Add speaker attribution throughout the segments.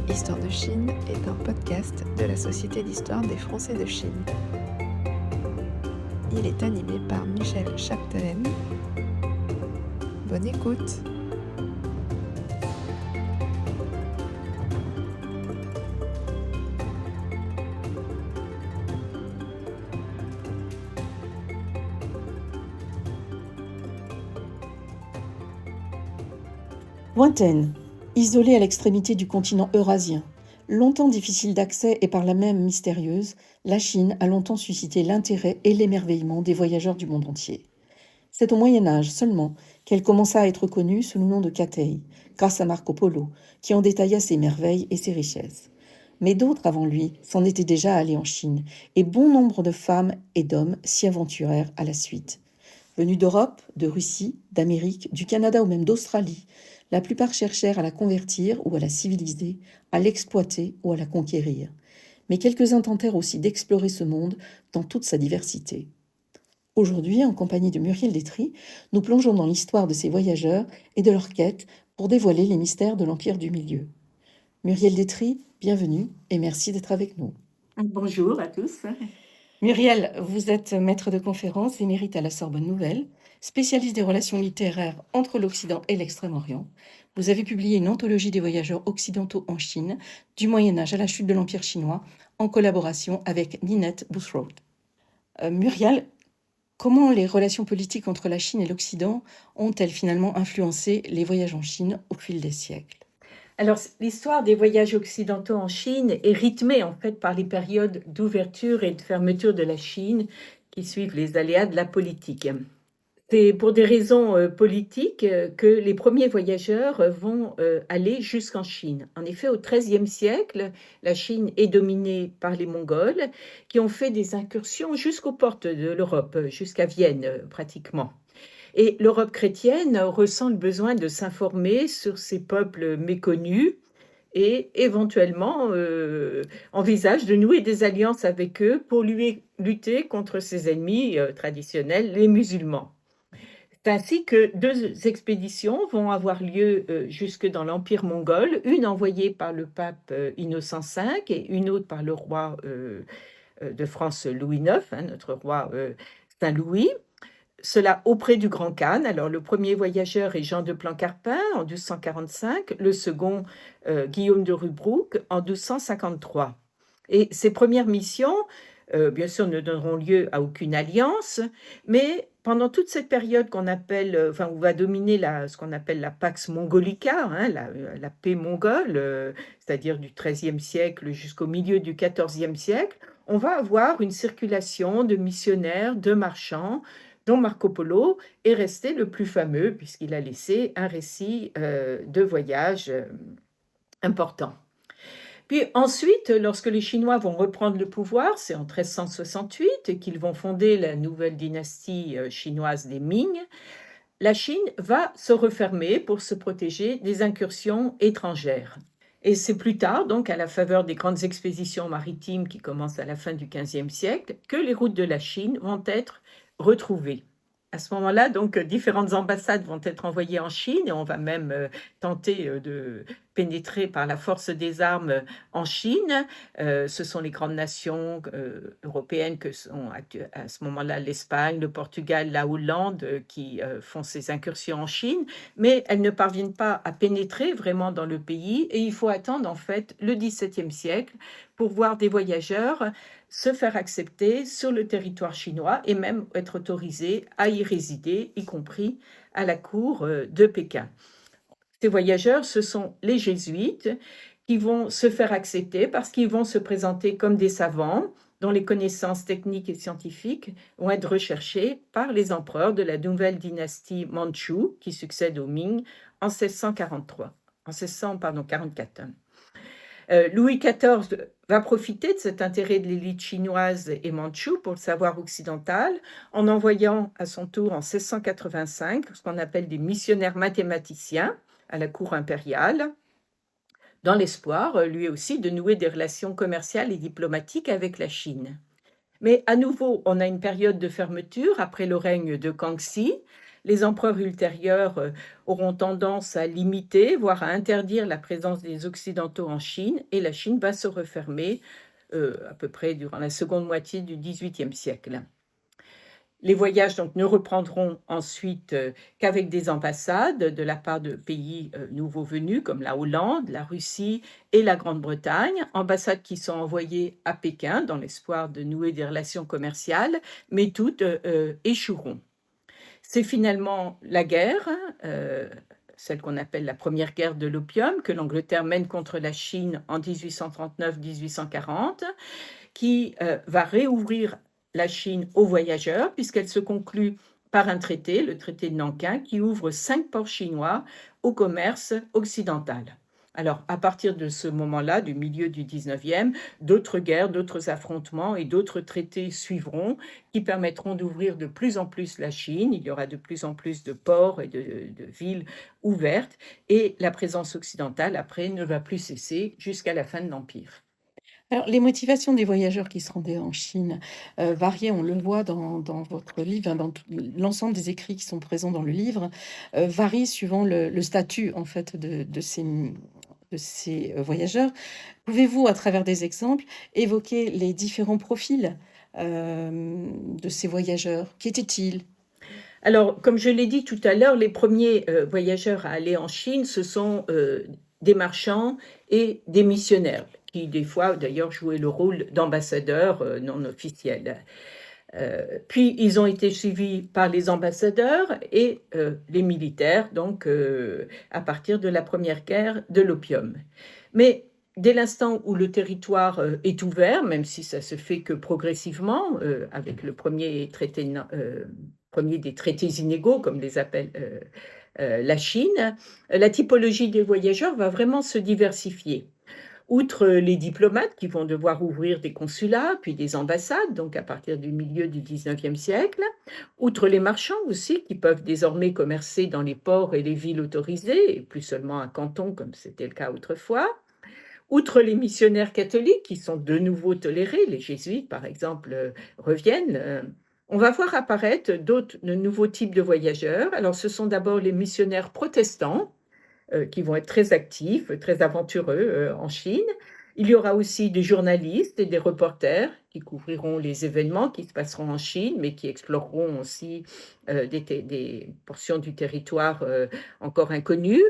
Speaker 1: Histoire de Chine est un podcast de la Société d'histoire des Français de Chine. Il est animé par Michel Chapdelaine. Bonne écoute!
Speaker 2: Lointaine, isolée à l'extrémité du continent eurasien, longtemps difficile d'accès et par là même mystérieuse, la Chine a longtemps suscité l'intérêt et l'émerveillement des voyageurs du monde entier. C'est au Moyen Âge seulement qu'elle commença à être connue sous le nom de Cathay, grâce à Marco Polo, qui en détailla ses merveilles et ses richesses. Mais d'autres avant lui s'en étaient déjà allés en Chine, et bon nombre de femmes et d'hommes s'y aventurèrent à la suite. Venus d'Europe, de Russie, d'Amérique, du Canada ou même d'Australie, la plupart cherchèrent à la convertir ou à la civiliser, à l'exploiter ou à la conquérir. Mais quelques-uns tentèrent aussi d'explorer ce monde dans toute sa diversité. Aujourd'hui, en compagnie de Muriel Détry, nous plongeons dans l'histoire de ces voyageurs et de leurs quêtes pour dévoiler les mystères de l'Empire du Milieu. Muriel Détry, bienvenue et merci d'être avec nous.
Speaker 3: Bonjour à tous.
Speaker 2: Muriel, vous êtes maître de conférences émérite à la Sorbonne Nouvelle, spécialiste des relations littéraires entre l'Occident et l'Extrême-Orient. Vous avez publié une anthologie des voyageurs occidentaux en Chine, du Moyen-Âge à la chute de l'Empire chinois, en collaboration avec Ninette Boothroyd. Muriel, comment les relations politiques entre la Chine et l'Occident ont-elles finalement influencé les voyages en Chine au fil des siècles ?
Speaker 3: Alors, l'histoire des voyages occidentaux en Chine est rythmée en fait par les périodes d'ouverture et de fermeture de la Chine qui suivent les aléas de la politique. C'est pour des raisons politiques que les premiers voyageurs vont aller jusqu'en Chine. En effet, au XIIIe siècle, la Chine est dominée par les Mongols qui ont fait des incursions jusqu'aux portes de l'Europe, jusqu'à Vienne pratiquement. Et l'Europe chrétienne ressent le besoin de s'informer sur ces peuples méconnus et éventuellement envisage de nouer des alliances avec eux pour lutter contre ses ennemis traditionnels, les musulmans. C'est ainsi que deux expéditions vont avoir lieu jusque dans l'Empire mongol, une envoyée par le pape Innocent V et une autre par le roi de France Louis IX, notre roi Saint-Louis. Cela auprès du Grand Khan. Alors, le premier voyageur est Jean de Plancarpin en 1245, le second, Guillaume de Rubruck en 1253. Et ces premières missions, bien sûr, ne donneront lieu à aucune alliance, mais pendant toute cette période qu'on appelle, où va dominer ce qu'on appelle la Pax Mongolica, la paix mongole, c'est-à-dire du XIIIe siècle jusqu'au milieu du XIVe siècle, on va avoir une circulation de missionnaires, de marchands, dont Marco Polo est resté le plus fameux puisqu'il a laissé un récit de voyage important. Puis ensuite, lorsque les Chinois vont reprendre le pouvoir, c'est en 1368 qu'ils vont fonder la nouvelle dynastie chinoise des Ming, la Chine va se refermer pour se protéger des incursions étrangères. Et c'est plus tard, donc à la faveur des grandes expéditions maritimes qui commencent à la fin du XVe siècle, que les routes de la Chine vont être retrouvées. À ce moment-là, donc, différentes ambassades vont être envoyées en Chine et on va même tenter de pénétrer par la force des armes en Chine. Ce sont les grandes nations européennes que sont à ce moment-là l'Espagne, le Portugal, la Hollande qui font ces incursions en Chine, mais elles ne parviennent pas à pénétrer vraiment dans le pays et il faut attendre en fait le XVIIe siècle pour voir des voyageurs se faire accepter sur le territoire chinois et même être autorisés à y résider, y compris à la cour de Pékin. Ces voyageurs, ce sont les jésuites qui vont se faire accepter parce qu'ils vont se présenter comme des savants dont les connaissances techniques et scientifiques vont être recherchées par les empereurs de la nouvelle dynastie mandchoue qui succède aux Ming en 1644. Louis XIV va profiter de cet intérêt de l'élite chinoise et mandchoue pour le savoir occidental en envoyant à son tour en 1685 ce qu'on appelle des missionnaires mathématiciens à la cour impériale, dans l'espoir, lui aussi, de nouer des relations commerciales et diplomatiques avec la Chine. Mais à nouveau, on a une période de fermeture après le règne de Kangxi, les empereurs ultérieurs auront tendance à limiter, voire à interdire la présence des Occidentaux en Chine, et la Chine va se refermer à peu près durant la seconde moitié du XVIIIe siècle. Les voyages donc ne reprendront ensuite qu'avec des ambassades de la part de pays nouveaux venus comme la Hollande, la Russie et la Grande-Bretagne, ambassades qui sont envoyées à Pékin dans l'espoir de nouer des relations commerciales, mais toutes échoueront. C'est finalement la guerre, celle qu'on appelle la première guerre de l'opium, que l'Angleterre mène contre la Chine en 1839-1840, qui va réouvrir la Chine aux voyageurs, puisqu'elle se conclut par un traité, le traité de Nankin, qui ouvre 5 ports chinois au commerce occidental. Alors, à partir de ce moment-là, du milieu du 19e, d'autres guerres, d'autres affrontements et d'autres traités suivront qui permettront d'ouvrir de plus en plus la Chine. Il y aura de plus en plus de ports et de villes ouvertes et la présence occidentale, après, ne va plus cesser jusqu'à la fin de l'Empire.
Speaker 2: Alors, les motivations des voyageurs qui se rendaient en Chine variaient, on le voit dans votre livre, hein, dans l'ensemble des écrits qui sont présents dans le livre, varient suivant le statut en fait de ces voyageurs. Pouvez-vous, à travers des exemples, évoquer les différents profils de ces voyageurs? Qui étaient-ils?
Speaker 3: Alors, comme je l'ai dit tout à l'heure, les premiers voyageurs à aller en Chine, ce sont des marchands et des missionnaires, qui des fois d'ailleurs jouaient le rôle d'ambassadeurs non officiels. Puis ils ont été suivis par les ambassadeurs et les militaires, donc à partir de la première guerre de l'opium. Mais dès l'instant où le territoire est ouvert, même si ça se fait que progressivement, avec le premier des traités inégaux, comme les appelle la Chine, la typologie des voyageurs va vraiment se diversifier. Outre les diplomates qui vont devoir ouvrir des consulats, puis des ambassades, donc à partir du milieu du 19e siècle, outre les marchands aussi qui peuvent désormais commercer dans les ports et les villes autorisées, et plus seulement à Canton comme c'était le cas autrefois, outre les missionnaires catholiques qui sont de nouveau tolérés, les jésuites par exemple reviennent, on va voir apparaître de nouveaux types de voyageurs. Alors ce sont d'abord les missionnaires protestants, qui vont être très actifs, très aventureux en Chine. Il y aura aussi des journalistes et des reporters qui couvriront les événements qui se passeront en Chine, mais qui exploreront aussi des portions du territoire encore inconnues.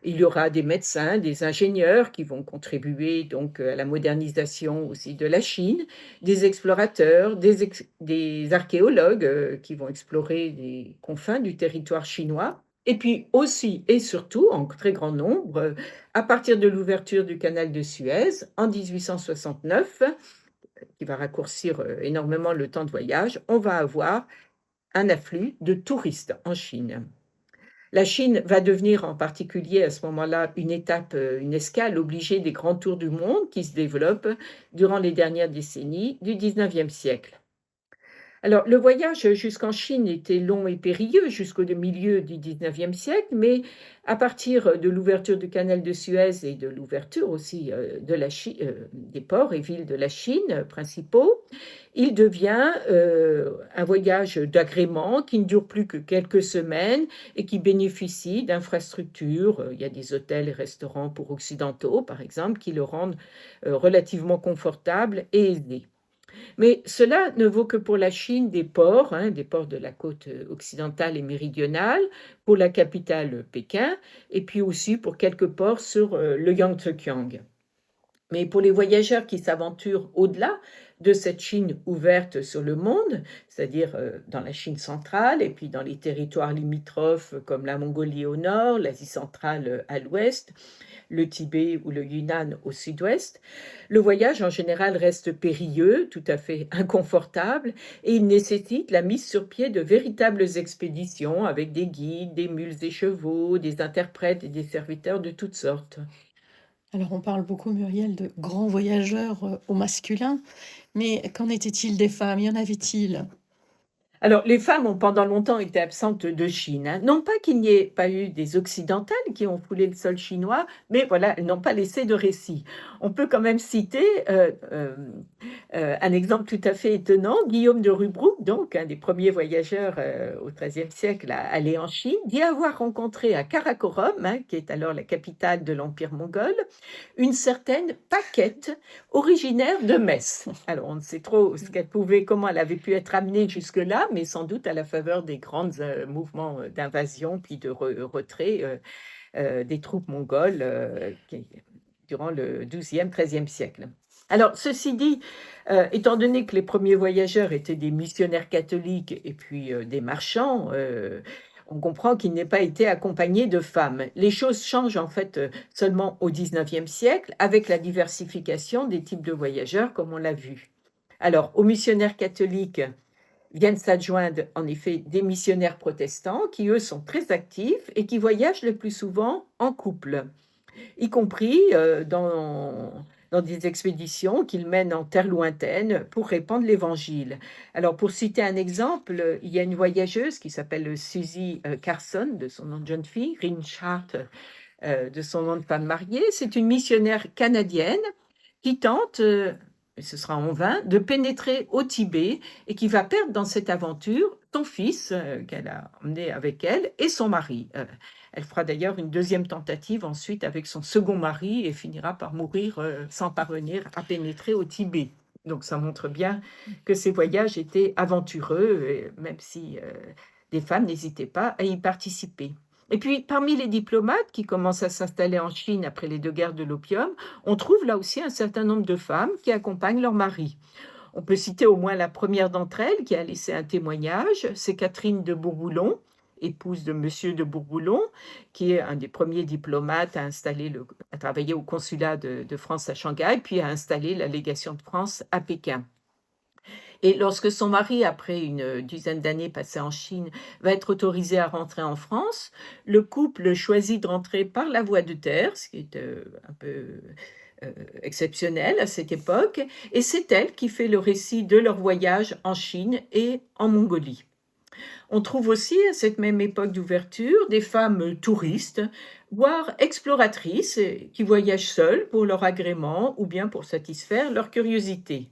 Speaker 3: Il y aura des médecins, des ingénieurs qui vont contribuer donc à la modernisation aussi de la Chine, des explorateurs, des archéologues qui vont explorer les confins du territoire chinois. Et puis aussi et surtout, en très grand nombre, à partir de l'ouverture du canal de Suez en 1869, qui va raccourcir énormément le temps de voyage, on va avoir un afflux de touristes en Chine. La Chine va devenir en particulier à ce moment-là une escale obligée des grands tours du monde qui se développent durant les dernières décennies du 19e siècle. Alors, le voyage jusqu'en Chine était long et périlleux jusqu'au milieu du 19e siècle, mais à partir de l'ouverture du canal de Suez et de l'ouverture aussi des ports et villes de la Chine principaux, il devient un voyage d'agrément qui ne dure plus que quelques semaines et qui bénéficie d'infrastructures. Il y a des hôtels et restaurants pour occidentaux, par exemple, qui le rendent relativement confortable et aisé. Mais cela ne vaut que pour la Chine des ports, des ports de la côte occidentale et méridionale, pour la capitale Pékin, et puis aussi pour quelques ports sur le Yangtze-Kiang. Mais pour les voyageurs qui s'aventurent au-delà de cette Chine ouverte sur le monde, c'est-à-dire dans la Chine centrale et puis dans les territoires limitrophes comme la Mongolie au nord, l'Asie centrale à l'ouest, le Tibet ou le Yunnan au sud-ouest, le voyage en général reste périlleux, tout à fait inconfortable, et il nécessite la mise sur pied de véritables expéditions avec des guides, des mules et chevaux, des interprètes et des serviteurs de toutes sortes.
Speaker 2: Alors, on parle beaucoup, Muriel, de grands voyageurs au masculin, mais qu'en était-il des femmes? Y en avait-il?
Speaker 3: Alors, les femmes ont pendant longtemps été absentes de Chine, hein. Non pas qu'il n'y ait pas eu des occidentales qui ont foulé le sol chinois, mais voilà, elles n'ont pas laissé de récit. On peut quand même citer un exemple tout à fait étonnant. Guillaume de Rubruck, donc un des premiers voyageurs au XIIIe siècle à aller en Chine, dit avoir rencontré à Karakorum, hein, qui est alors la capitale de l'Empire mongol, une certaine Paquette, originaire de Metz. Alors, on ne sait trop comment elle avait pu être amenée jusque-là, mais sans doute à la faveur des grands mouvements d'invasion puis de retrait des troupes mongoles durant le XIIe, XIIIe siècle. Alors, ceci dit, étant donné que les premiers voyageurs étaient des missionnaires catholiques et puis des marchands, on comprend qu'ils n'aient pas été accompagnés de femmes. Les choses changent en fait seulement au XIXe siècle avec la diversification des types de voyageurs, comme on l'a vu. Alors, aux missionnaires catholiques viennent s'adjoindre en effet des missionnaires protestants qui, eux, sont très actifs et qui voyagent le plus souvent en couple, y compris dans des expéditions qu'ils mènent en terre lointaine pour répandre l'Évangile. Alors, pour citer un exemple, il y a une voyageuse qui s'appelle Susie Carson, de son nom de jeune fille, Rinchart, de son nom de femme mariée. C'est une missionnaire canadienne qui tente, et ce sera en vain, de pénétrer au Tibet et qui va perdre dans cette aventure son fils qu'elle a emmené avec elle et son mari. Elle fera d'ailleurs une deuxième tentative ensuite avec son second mari et finira par mourir sans parvenir à pénétrer au Tibet. Donc ça montre bien que ces voyages étaient aventureux, même si des femmes n'hésitaient pas à y participer. Et puis, parmi les diplomates qui commencent à s'installer en Chine après les 2 guerres de l'opium, on trouve là aussi un certain nombre de femmes qui accompagnent leur mari. On peut citer au moins la première d'entre elles qui a laissé un témoignage, c'est Catherine de Bourboulon, épouse de Monsieur de Bourboulon, qui est un des premiers diplomates à travailler au consulat de France à Shanghai, puis à installer la légation de France à Pékin. Et lorsque son mari, après une dizaine d'années passées en Chine, va être autorisé à rentrer en France, le couple choisit de rentrer par la voie de terre, ce qui est un peu exceptionnel à cette époque, et c'est elle qui fait le récit de leur voyage en Chine et en Mongolie. On trouve aussi à cette même époque d'ouverture des femmes touristes, voire exploratrices, qui voyagent seules pour leur agrément ou bien pour satisfaire leur curiosité.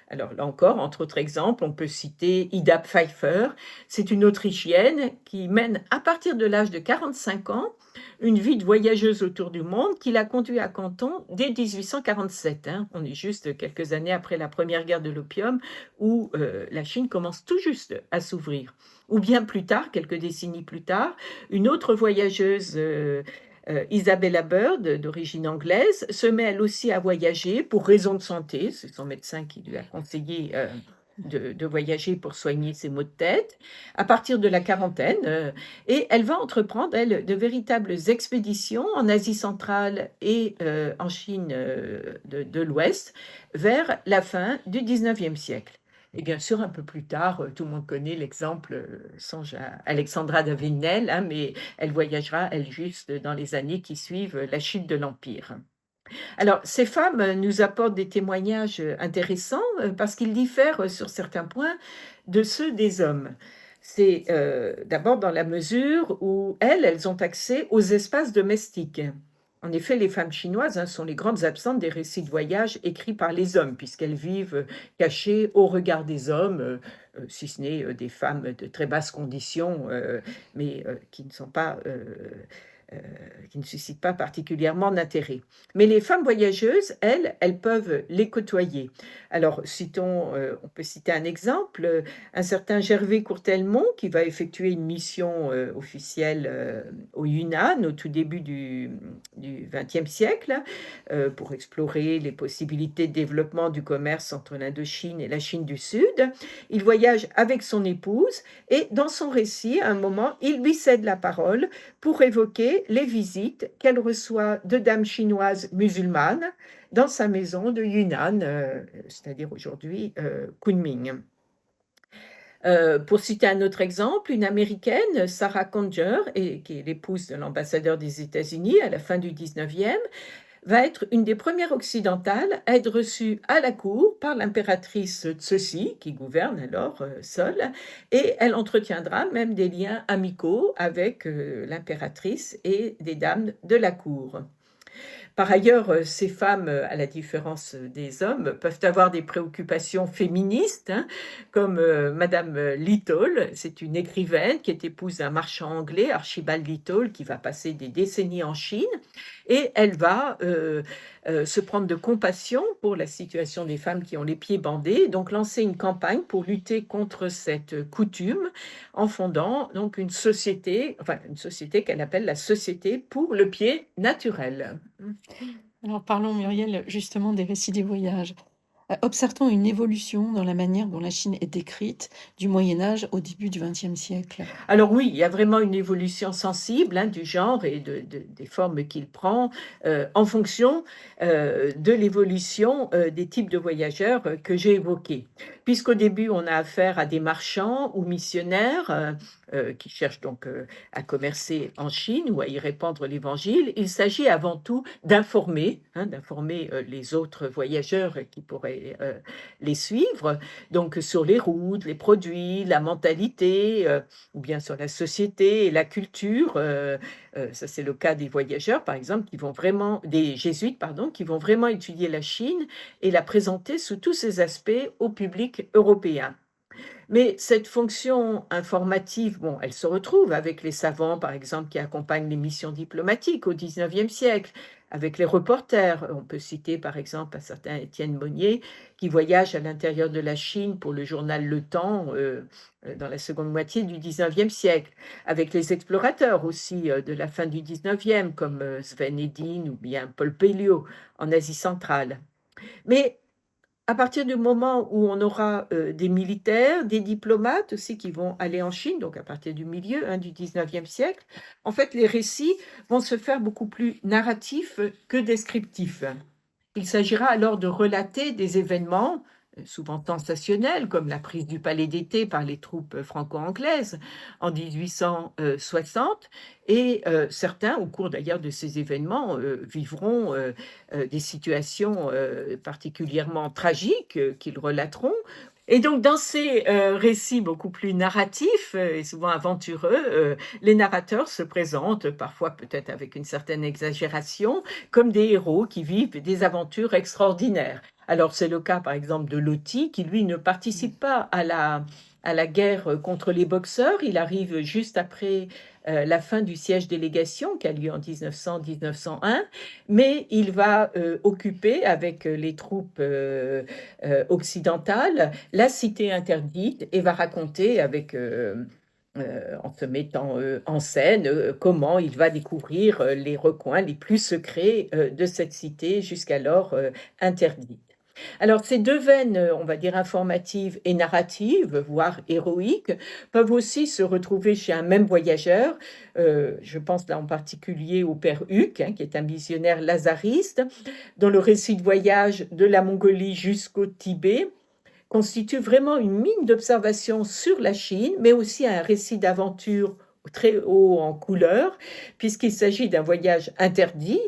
Speaker 3: Alors là encore, entre autres exemples, on peut citer Ida Pfeiffer. C'est une Autrichienne qui mène à partir de l'âge de 45 ans une vie de voyageuse autour du monde qui l'a conduit à Canton dès 1847. On est juste quelques années après la première guerre de l'opium où la Chine commence tout juste à s'ouvrir. Ou bien plus tard, quelques décennies plus tard, une autre voyageuse Isabella Bird, d'origine anglaise, se met elle aussi à voyager pour raison de santé. C'est son médecin qui lui a conseillé de voyager pour soigner ses maux de tête, à partir de la quarantaine. Et elle va entreprendre, elle, de véritables expéditions en Asie centrale et en Chine de l'Ouest vers la fin du 19e siècle. Et bien sûr, un peu plus tard, tout le monde connaît l'exemple, songe à Alexandra de Villeneuve, mais elle voyagera, elle, juste dans les années qui suivent la chute de l'Empire. Alors, ces femmes nous apportent des témoignages intéressants parce qu'ils diffèrent sur certains points de ceux des hommes. C'est d'abord dans la mesure où elles ont accès aux espaces domestiques. En effet, les femmes chinoises sont les grandes absentes des récits de voyage écrits par les hommes, puisqu'elles vivent cachées au regard des hommes, si ce n'est des femmes de très basse condition, mais qui ne sont pas qui ne suscitent pas particulièrement d'intérêt. Mais les femmes voyageuses, elles peuvent les côtoyer. Alors, on peut citer un exemple, un certain Gervais Courtelmont qui va effectuer une mission officielle au Yunnan au tout début du XXe siècle pour explorer les possibilités de développement du commerce entre l'Indochine et la Chine du Sud. Il voyage avec son épouse et dans son récit, à un moment, il lui cède la parole pour évoquer les visites qu'elle reçoit de dames chinoises musulmanes dans sa maison de Yunnan, c'est-à-dire aujourd'hui Kunming. Pour citer un autre exemple, une Américaine, Sarah Conger, qui est l'épouse de l'ambassadeur des États-Unis à la fin du 19e, va être une des premières occidentales à être reçue à la cour par l'impératrice Cixi, qui gouverne alors seule, et elle entretiendra même des liens amicaux avec l'impératrice et des dames de la cour. Par ailleurs, ces femmes, à la différence des hommes, peuvent avoir des préoccupations féministes, hein, comme Madame Little, c'est une écrivaine qui est épouse d'un marchand anglais, Archibald Little, qui va passer des décennies en Chine, et elle va se prendre de compassion pour la situation des femmes qui ont les pieds bandés, donc lancer une campagne pour lutter contre cette coutume en fondant donc une société qu'elle appelle la Société pour le pied naturel.
Speaker 2: Alors parlons, Muriel, justement des récits des voyages. Observe-t-on une évolution dans la manière dont la Chine est décrite du Moyen Âge au début du XXe siècle?
Speaker 3: Alors oui, il y a vraiment une évolution sensible du genre et des formes qu'il prend en fonction de l'évolution des types de voyageurs que j'ai évoqués. Puisqu'au début, on a affaire à des marchands ou missionnaires qui cherchent donc à commercer en Chine ou à y répandre l'Évangile, il s'agit avant tout d'informer les autres voyageurs qui pourraient les suivre, donc sur les routes, les produits, la mentalité, ou bien sur la société et la culture. Ça, c'est le cas des voyageurs, par exemple, des jésuites, pardon, qui vont vraiment étudier la Chine et la présenter sous tous ses aspects au public européen. Mais cette fonction informative, bon, elle se retrouve avec les savants, par exemple, qui accompagnent les missions diplomatiques au XIXe siècle, avec les reporters. On peut citer, par exemple, un certain Étienne Monnier, qui voyage à l'intérieur de la Chine pour le journal Le Temps dans la seconde moitié du XIXe siècle, avec les explorateurs aussi de la fin du XIXe, comme Sven Hedin ou bien Paul Pelliot en Asie centrale. Mais à partir du moment où on aura des militaires, des diplomates aussi qui vont aller en Chine, donc à partir du milieu du XIXe siècle, en fait, les récits vont se faire beaucoup plus narratifs que descriptifs. Il s'agira alors de relater des événements souvent sensationnels, comme la prise du palais d'été par les troupes franco-anglaises en 1860, et certains, au cours d'ailleurs de ces événements, vivront des situations particulièrement tragiques qu'ils relateront. Et donc, dans ces récits beaucoup plus narratifs et souvent aventureux, les narrateurs se présentent, parfois peut-être avec une certaine exagération, comme des héros qui vivent des aventures extraordinaires. Alors, c'est le cas, par exemple, de Loti, qui, lui, ne participe pas à la guerre contre les Boxers. Il arrive juste après la fin du siège des légations, qui a lieu en 1900-1901, mais il va occuper, avec les troupes occidentales, la cité interdite et va raconter en se mettant en scène, comment il va découvrir les recoins les plus secrets de cette cité jusqu'alors interdite. Alors, ces deux veines, on va dire informatives et narratives, voire héroïques, peuvent aussi se retrouver chez un même voyageur. Je pense là en particulier au père Huc, qui est un missionnaire lazariste, dont le récit de voyage de la Mongolie jusqu'au Tibet constitue vraiment une mine d'observation sur la Chine, mais aussi un récit d'aventure très haut en couleur, puisqu'il s'agit d'un voyage interdit,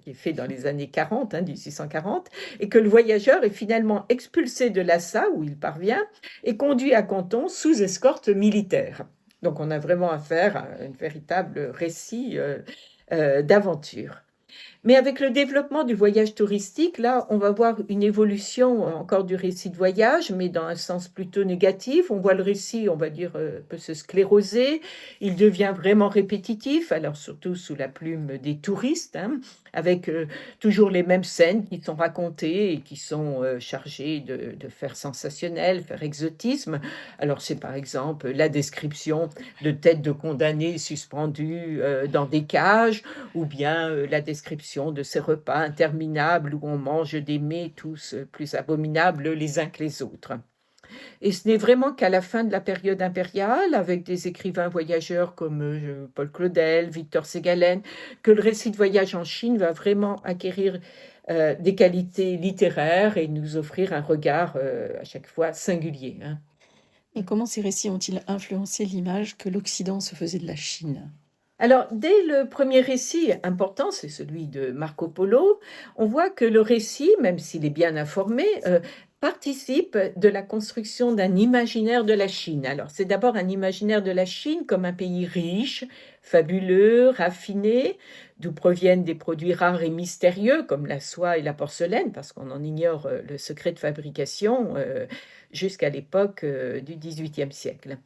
Speaker 3: qui est fait dans les années 40, 1640, et que le voyageur est finalement expulsé de Lhasa, où il parvient, et conduit à Canton sous escorte militaire. Donc on a vraiment affaire à un véritable récit d'aventure. Mais avec le développement du voyage touristique, là, on va voir une évolution encore du récit de voyage, mais dans un sens plutôt négatif. On voit le récit, on va dire, peut se scléroser. Il devient vraiment répétitif, alors surtout sous la plume des touristes, avec toujours les mêmes scènes qui sont racontées et qui sont chargées de faire sensationnel, faire exotisme. Alors c'est par exemple la description de têtes de condamnés suspendues dans des cages, ou bien la description de ces repas interminables où on mange des mets tous plus abominables les uns que les autres. Et ce n'est vraiment qu'à la fin de la période impériale, avec des écrivains voyageurs comme Paul Claudel, Victor Ségalen, que le récit de voyage en Chine va vraiment acquérir des qualités littéraires et nous offrir un regard à chaque fois singulier.
Speaker 2: Et comment ces récits ont-ils influencé l'image que l'Occident se faisait de la Chine?
Speaker 3: Alors, dès le premier récit important, c'est celui de Marco Polo, on voit que le récit, même s'il est bien informé, participe de la construction d'un imaginaire de la Chine. Alors, c'est d'abord un imaginaire de la Chine comme un pays riche, fabuleux, raffiné, d'où proviennent des produits rares et mystérieux comme la soie et la porcelaine, parce qu'on en ignore le secret de fabrication jusqu'à l'époque du XVIIIe siècle.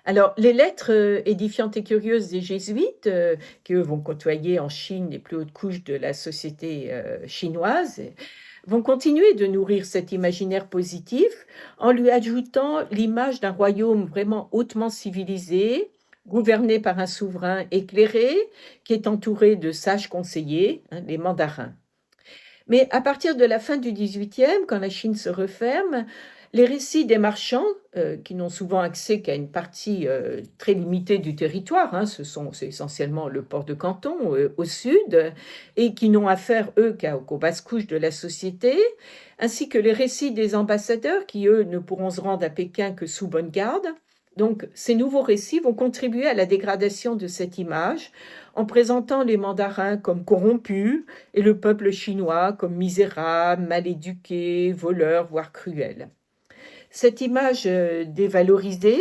Speaker 3: Alors, les lettres édifiantes et curieuses des jésuites, qui eux vont côtoyer en Chine les plus hautes couches de la société chinoise, vont continuer de nourrir cet imaginaire positif en lui ajoutant l'image d'un royaume vraiment hautement civilisé, gouverné par un souverain éclairé, qui est entouré de sages conseillers, hein, les mandarins. Mais à partir de la fin du XVIIIe, quand la Chine se referme, les récits des marchands, qui n'ont souvent accès qu'à une partie très limitée du territoire, hein, c'est essentiellement le port de Canton au sud, et qui n'ont affaire, eux, qu'aux basses couches de la société, ainsi que les récits des ambassadeurs, qui, eux, ne pourront se rendre à Pékin que sous bonne garde. Donc, ces nouveaux récits vont contribuer à la dégradation de cette image, en présentant les mandarins comme corrompus, et le peuple chinois comme misérable, mal éduqué, voleur, voire cruel. Cette image dévalorisée,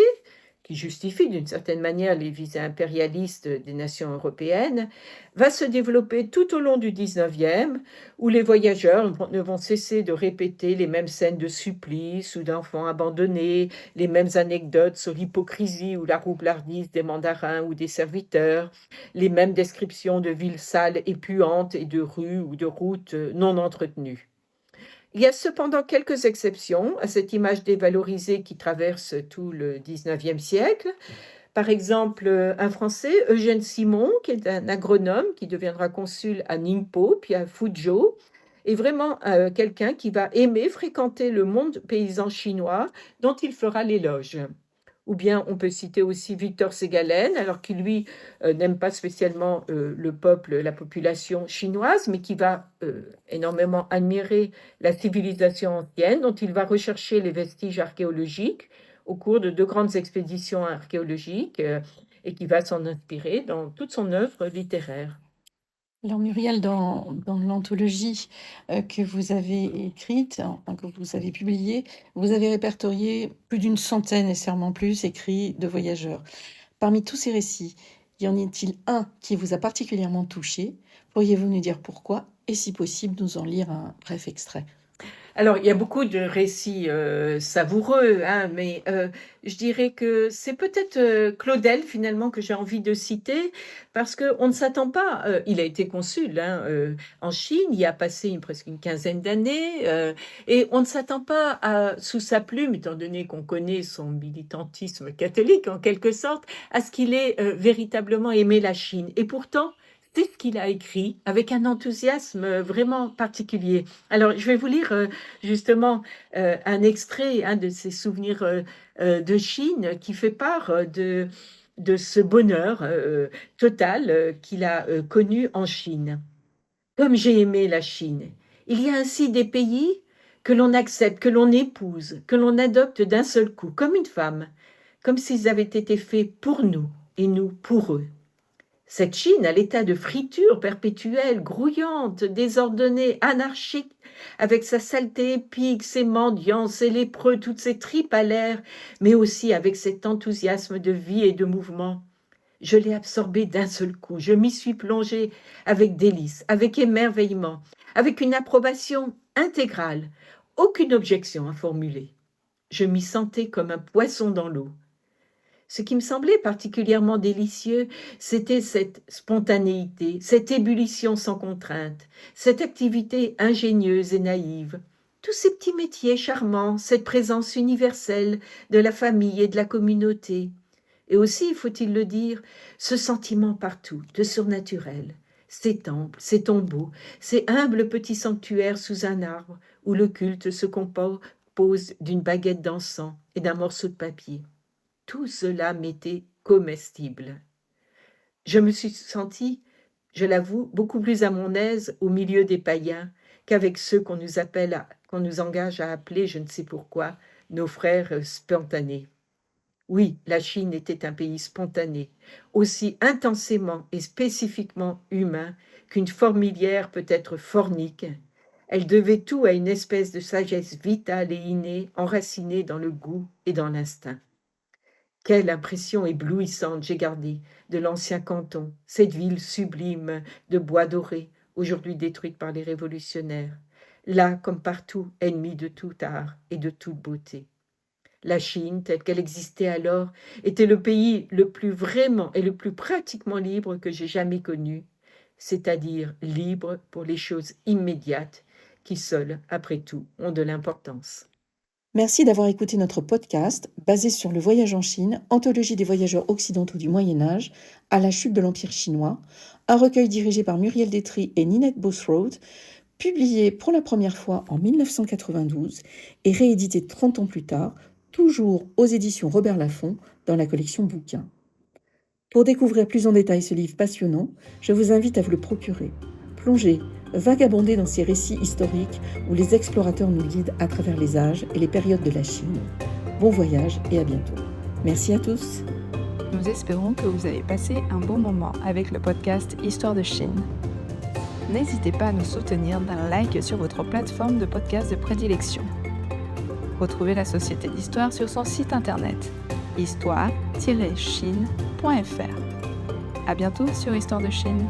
Speaker 3: qui justifie d'une certaine manière les visées impérialistes des nations européennes, va se développer tout au long du XIXe, où les voyageurs ne vont cesser de répéter les mêmes scènes de supplices ou d'enfants abandonnés, les mêmes anecdotes sur l'hypocrisie ou la roublardise des mandarins ou des serviteurs, les mêmes descriptions de villes sales et puantes et de rues ou de routes non entretenues. Il y a cependant quelques exceptions à cette image dévalorisée qui traverse tout le XIXe siècle. Par exemple, un Français, Eugène Simon, qui est un agronome qui deviendra consul à Ningpo, puis à Fuzhou, est vraiment quelqu'un qui va aimer fréquenter le monde paysan chinois dont il fera l'éloge. Ou bien on peut citer aussi Victor Ségalen, alors qui lui n'aime pas spécialement le peuple, la population chinoise, mais qui va énormément admirer la civilisation ancienne, dont il va rechercher les vestiges archéologiques au cours de deux grandes expéditions archéologiques et qui va s'en inspirer dans toute son œuvre littéraire.
Speaker 2: Alors Muriel, dans l'anthologie que vous avez écrite, enfin, que vous avez publiée, vous avez répertorié plus d'une centaine et sûrement plus écrits de voyageurs. Parmi tous ces récits, y en a-t-il un qui vous a particulièrement touché? Pourriez-vous nous dire pourquoi et si possible nous en lire un bref extrait?
Speaker 3: Alors, il y a beaucoup de récits savoureux, hein, mais je dirais que c'est peut-être Claudel finalement que j'ai envie de citer parce qu'on ne s'attend pas. Il a été consul hein, en Chine, il y a passé presque une quinzaine d'années et on ne s'attend pas sous sa plume, étant donné qu'on connaît son militantisme catholique en quelque sorte, à ce qu'il ait véritablement aimé la Chine. Et pourtant, c'est ce qu'il a écrit avec un enthousiasme vraiment particulier. Alors, je vais vous lire justement un extrait de ses souvenirs de Chine qui fait part de ce bonheur total qu'il a connu en Chine. Comme j'ai aimé la Chine. Il y a ainsi des pays que l'on accepte, que l'on épouse, que l'on adopte d'un seul coup, comme une femme, comme s'ils avaient été faits pour nous et nous pour eux. Cette Chine à l'état de friture perpétuelle, grouillante, désordonnée, anarchique, avec sa saleté épique, ses mendiants, ses lépreux, toutes ses tripes à l'air, mais aussi avec cet enthousiasme de vie et de mouvement. Je l'ai absorbée d'un seul coup, je m'y suis plongée avec délice, avec émerveillement, avec une approbation intégrale, aucune objection à formuler. Je m'y sentais comme un poisson dans l'eau. Ce qui me semblait particulièrement délicieux, c'était cette spontanéité, cette ébullition sans contrainte, cette activité ingénieuse et naïve, tous ces petits métiers charmants, cette présence universelle de la famille et de la communauté. Et aussi, faut-il le dire, ce sentiment partout de surnaturel, ces temples, ces tombeaux, ces humbles petits sanctuaires sous un arbre où le culte se compose d'une baguette d'encens et d'un morceau de papier. Tout cela m'était comestible. Je me suis sentie, je l'avoue, beaucoup plus à mon aise au milieu des païens qu'avec ceux qu'on nous engage à appeler, je ne sais pourquoi, nos frères spontanés. Oui, la Chine était un pays spontané, aussi intensément et spécifiquement humain qu'une fourmilière peut être fornique. Elle devait tout à une espèce de sagesse vitale et innée, enracinée dans le goût et dans l'instinct. Quelle impression éblouissante j'ai gardée de l'ancien canton, cette ville sublime de bois dorés, aujourd'hui détruite par les révolutionnaires, là comme partout ennemie de tout art et de toute beauté. La Chine, telle qu'elle existait alors, était le pays le plus vraiment et le plus pratiquement libre que j'ai jamais connu, c'est-à-dire libre pour les choses immédiates qui seules, après tout, ont de l'importance.
Speaker 2: Merci d'avoir écouté notre podcast basé sur le voyage en Chine, anthologie des voyageurs occidentaux du Moyen-Âge à la chute de l'Empire chinois, un recueil dirigé par Muriel Détry et Ninette Bothroyd, publié pour la première fois en 1992 et réédité 30 ans plus tard, toujours aux éditions Robert Laffont dans la collection Bouquins. Pour découvrir plus en détail ce livre passionnant, je vous invite à vous le procurer. Plongez, vagabondez dans ces récits historiques où les explorateurs nous guident à travers les âges et les périodes de la Chine. Bon voyage et à bientôt. Merci à tous.
Speaker 1: Nous espérons que vous avez passé un bon moment avec le podcast Histoire de Chine. N'hésitez pas à nous soutenir d'un like sur votre plateforme de podcast de prédilection. Retrouvez la Société d'Histoire sur son site internet histoire-chine.fr. À bientôt sur Histoire de Chine.